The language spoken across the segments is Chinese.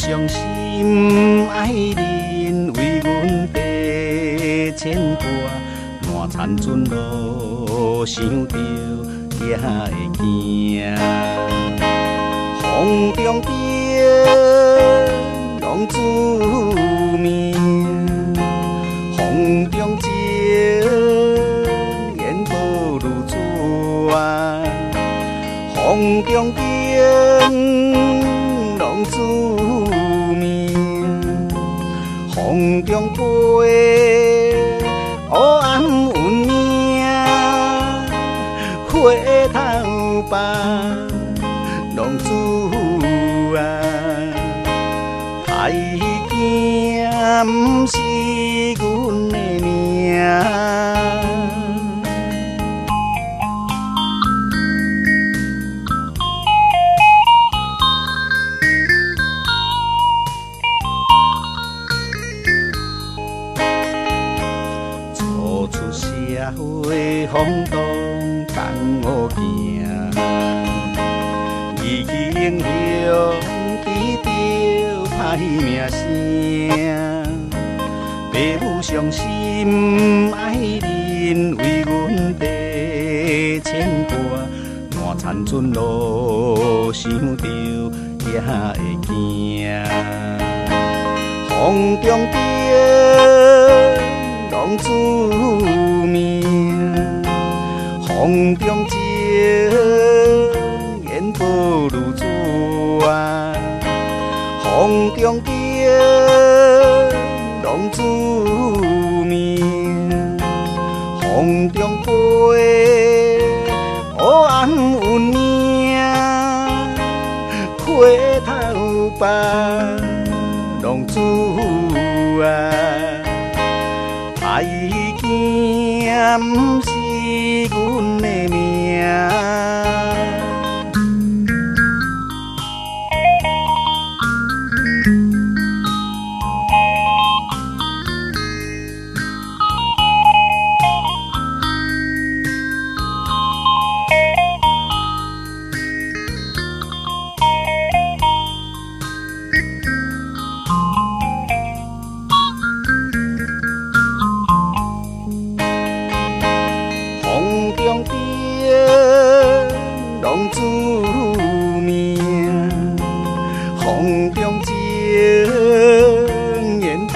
伤心爱人为阮地牵挂，满残存路想着也会惊。风中的浪子命，风中情缘无如纸，风中的浪子命，风中飞黑暗运命，回头吧。浪子啊，歹惊不是阮的命。初出社会风浪同好行。英雄记着歹名声，父母伤心爱人为阮地牵挂，满残存路想着也会惊。风中的浪子命，风中情无如纸，风中的浪子命，风中飞黑暗运命，回头吧，浪子啊，歹惊不是阮的命。浪子命，风中情缘无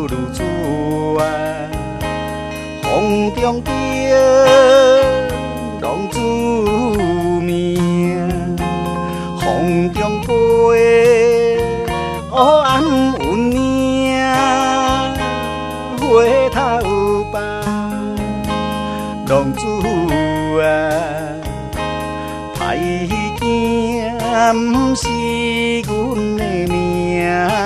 如纸，风中的浪子命，风中飞黑暗运命，回头吧，浪子啊。歹惊不是阮的命。